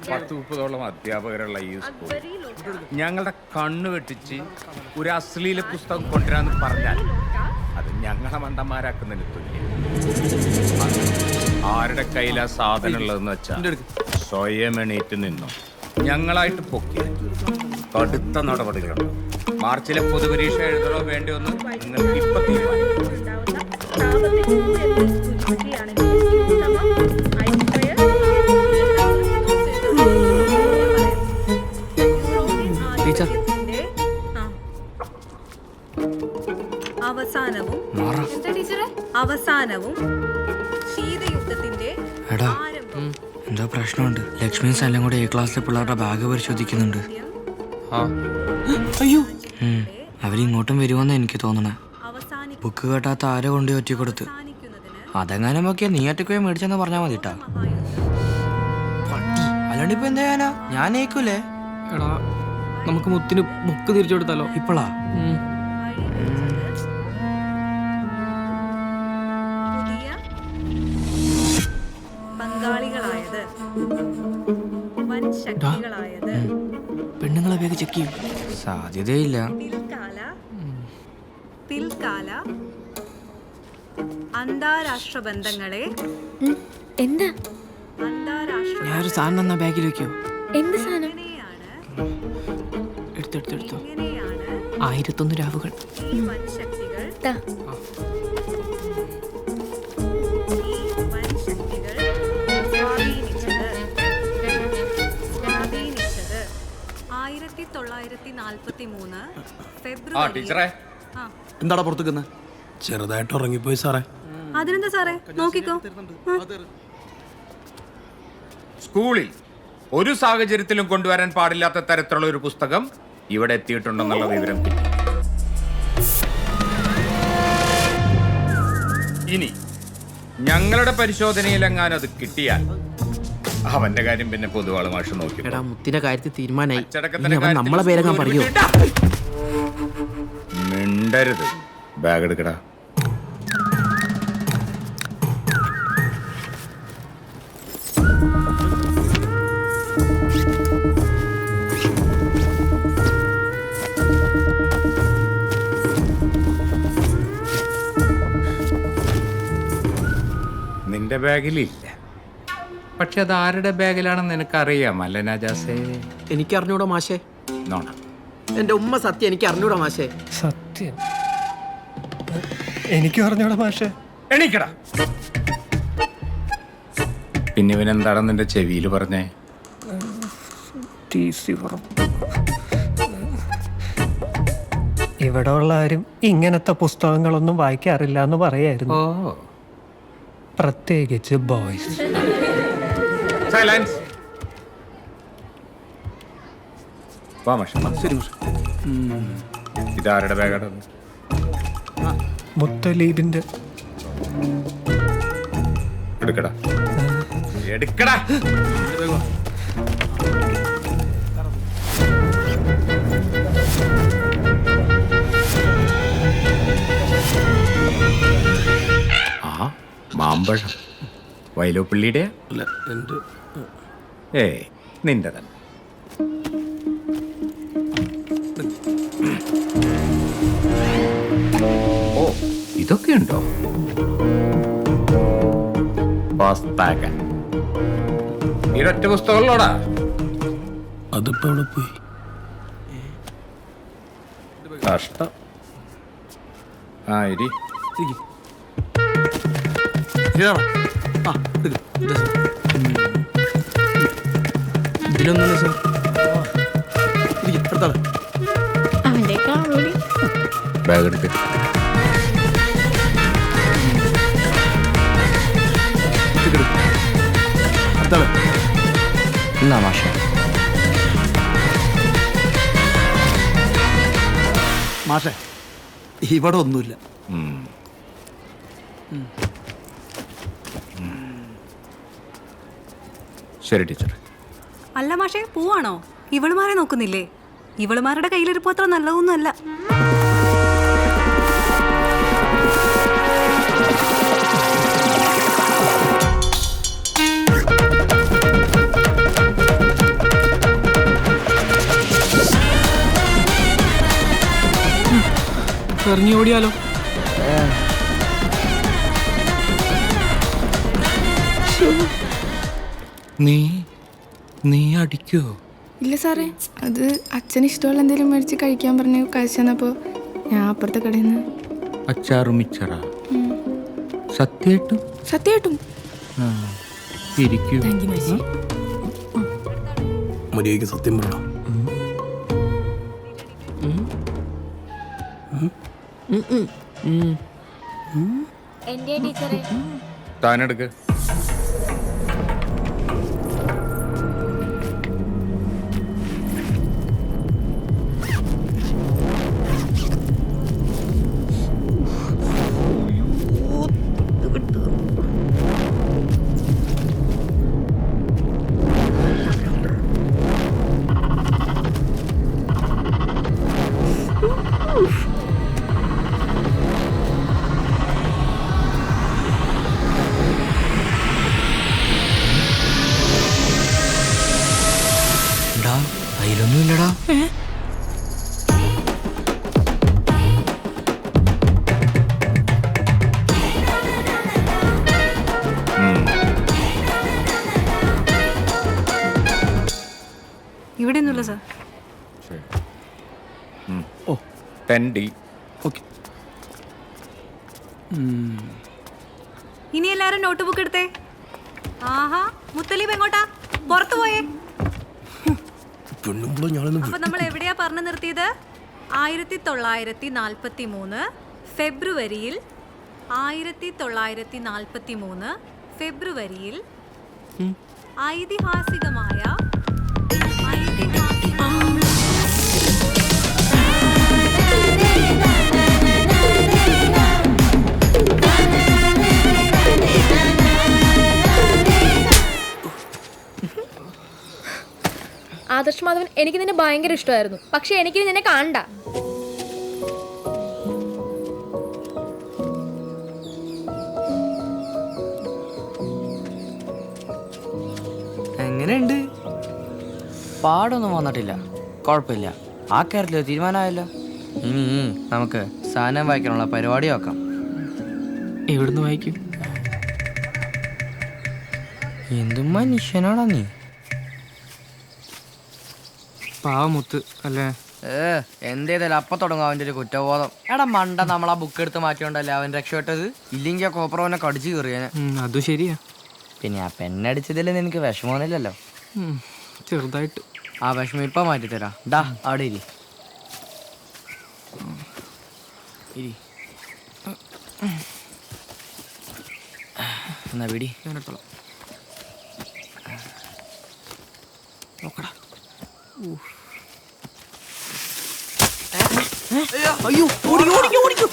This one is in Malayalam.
10-30 അധ്യാപകരുള്ള ഈ സ്കൂൾ ഞങ്ങളുടെ കണ്ണ് വെട്ടിച്ച് ഒരു അശ്ലീല പുസ്തകം കൊണ്ടുവരാന്ന് പറഞ്ഞാൽ അത് ഞങ്ങളെ മണ്ടന്മാരാക്കുന്നതിന് തുല്യം. ആരുടെ കയ്യിലാ സാധനം ഉള്ളതെന്ന് വെച്ചാൽ സ്വയം എണീറ്റ് നിന്നു ഞങ്ങളായിട്ട് പൊക്കി കടുത്ത നടപടികളുണ്ട്. മാർച്ചിലെ പൊതുപരീക്ഷ എഴുതണോ വേണ്ടിയോ എന്ന് നിങ്ങൾക്ക് ഇപ്പൊ തീരുമാനിക്കും. അവസാനവും ശീതയുദ്ധത്തിന്റെ എന്തോ പ്രശ്നമുണ്ട്. ലക്ഷ്മി എല്ലാം കൂടെ എ ക്ലാസ്സിലെ പിള്ളേരുടെ ബാഗ് പരിശോധിക്കുന്നുണ്ട്. അയ്യോ, അവരിങ്ങോട്ടും വരുമെന്ന് എനിക്ക് തോന്നണേ. ബുക്ക് കേട്ടാത്ത ആരെ കൊണ്ട് ഒറ്റ കൊടുത്ത് അതെങ്ങാനും നോക്കിയാ നീ ഒറ്റയ്ക്ക് മേടിച്ചെന്ന് പറഞ്ഞാൽ മതി കേട്ടാ. അല്ലാണ്ട് ഇപ്പൊ എന്താ ചെയ്യാനാ? ഞാൻ ഏക്കൂലേ. എടാ, നമുക്ക് മുത്തിന് ബുക്ക് തിരിച്ചു കൊടുത്താലോ? ഇപ്പളാ? പെണ്ണുങ്ങളെ വേഗം ചെക്ക് ചെയ്യും. സാധ്യതയില്ല. പിൽക്കാല അന്താരാഷ്ട്ര ബന്ധങ്ങളെ എന്താ ഞാനൊരു സാധനം തന്നാ ബാഗിൽ വെക്കോ? എന്ത് സാധനം? എടുത്തോ 1001 രാവുകൾ. എന്താടാ പുറത്തുനിന്ന്? ചെറുതായിട്ട് ഉറങ്ങിപ്പോയി സാറേ. അതിനെന്താ സാറേ, നോക്കിക്കോ. സ്കൂളിൽ ഒരു സാഹചര്യത്തിലും കൊണ്ടുവരാൻ പാടില്ലാത്ത തരത്തിലുള്ള ഒരു പുസ്തകം ഇവിടെ എത്തിയിട്ടുണ്ടെന്നുള്ള വിവരം കിട്ടി. ഇനി ഞങ്ങളുടെ പരിശോധനയിലെങ്ങാനും അത് കിട്ടിയാൽ അവന്റെ കാര്യം പിന്നെ പൊതുവാള് മാഷ് നോക്കി. മുത്തിന്റെ കാര്യത്തിൽ തീരുമാനമായി. നമ്മളെ പേരങ്ങാൻ പറയൂ. മിണ്ടരുത്. ബാഗ് എടുക്കടാ. നിന്റെ ബാഗിലില്ല, പക്ഷെ അത് ആരുടെ ബാഗിലാണെന്ന് നിനക്കറിയാം അല്ലേ നജാസേ? എനിക്ക് അറിഞ്ഞൂടാ മാഷേ. നോണ. എന്റെ ഉമ്മ സത്യം എനിക്ക് അറിഞ്ഞൂടാ മാഷേ. സത്യം എനിക്ക് അറിഞ്ഞൂടാ മാഷേ. എണീക്കടാ. പിന്നെ ഇവനെന്താണെന്ന് നിന്റെ ചെവിയിൽ പറഞ്ഞേ? ഇവിടെ ഉള്ള ആരും ഇങ്ങനത്തെ പുസ്തകങ്ങളൊന്നും വായിക്കാറില്ല എന്ന് പറയായിരുന്നു. പ്രത്യേകിച്ച് ബോയ്സ്. സൈലൻസ്. ഇതാരുടെ ബാഗാണ്? മുത്തലീബിന്റെ. എടുക്കടാ. എടുക്കടാ. ആ മാമ്പഴം വയലോപ്പള്ളിയുടെ അല്ല, എൻ്റെ. നിന്റെ തന്നെ. ഓ, ഇതൊക്കെ ഉണ്ടോ? ഇതൊറ്റ പുസ്തകമുള്ളോടാ. അതിപ്പോ എവിടെ പോയി? കഷ്ടം. ആ ഇരി. ഇതിലൊന്നും അവന്റെ കാണൂലി. ബാഗ് എടുത്ത്. എന്നാ മാഷേ. മാഷേ ഇവിടെ ഒന്നുമില്ല. ശരി ടീച്ചർ. അല്ല മാഷേ, പോവാണോ? ഇവളുമാരെ നോക്കുന്നില്ലേ? ഇവളുമാരുടെ കയ്യിലിരിപ്പോ അത്ര നല്ലതൊന്നുമല്ല. ഇറങ്ങി ഓടിയാലോ? നീ അടിക്കോ? ഇല്ല സാറേ, അത് അച്ഛന് ഇഷ്ടമുള്ള എന്തെങ്കിലും മേടിച്ച് കഴിക്കാൻ പറഞ്ഞ് കഴിച്ചു തന്നപ്പോൾ ഞാൻ അപ്പുറത്തെ കടയിൽ നിന്ന്. അച്ചാറും മിച്ചറ? സത്യമായിട്ടും? സത്യമായിട്ടും. ഇരിക്കൂ. മര്യാദയ്ക്ക് സത്യം പറയണം. എന്റെ ടീച്ചറെ താനെടുക്ക്. അതിലൊന്നും ഇല്ലടാ. ഇവിടെ ഒന്നുമില്ല സാർ. ഓ 10D. ഓക്കെ. ഇനി എല്ലാരും നോട്ട് ബുക്ക് എടുത്തേ. ആഹാ, മുത്തലീബ് എങ്ങോട്ടാ? പുറത്തു പോയേ. അപ്പൊ നമ്മൾ എവിടെയാ പറഞ്ഞു നിർത്തിയത്? 1943 ഫെബ്രുവരിയിൽ 1943 ഫെബ്രുവരിയിൽ ഐതിഹാസികമായ ആദർശ് മാധവൻ, എനിക്ക് നിന്നെ ഭയങ്കര ഇഷ്ടമായിരുന്നു. പക്ഷെ എനിക്ക് നിന്നെ കാണണ്ട. എങ്ങനെയുണ്ട്? പാടൊന്നും വന്നിട്ടില്ല, കുഴപ്പമില്ല. ആ കാര്യത്തിൽ തീരുമാനമായല്ലോ. ഇനി നമുക്ക് സാധനം വായിക്കാനുള്ള പരിപാടി നോക്കാം. എവിടുന്ന് വായിക്കും? എന്ത് മനുഷ്യനാടാ നീ? പാവമുത്ത് അല്ലേ? എന്തേതായാലും അപ്പൊ തുടങ്ങും അവൻ്റെ ഒരു കുറ്റബോധം. എടാ മണ്ട, നമ്മൾ ആ ബുക്ക് എടുത്ത് മാറ്റിയോണ്ടല്ലേ അവൻ രക്ഷപ്പെട്ടത്. ഇല്ലെങ്കിൽ ആ കോപ്പറവനെ കടിച്ചു കയറിയാന്. അതും ശരിയാ. പിന്നെ ആ പെണ്ണടിച്ചതിൽ നിനക്ക് വിഷമമൊന്നുമില്ലല്ലോ? ചെറുതായിട്ട്. ആ വിഷമം ഇപ്പൊ മാറ്റിത്തരാം. ഡാ അവിടെ ഇരി. എന്നാ പിടി. ഞാനെടുത്തോളാം. നോക്കടാ. അയ്യോ, ഓടിക്കോ.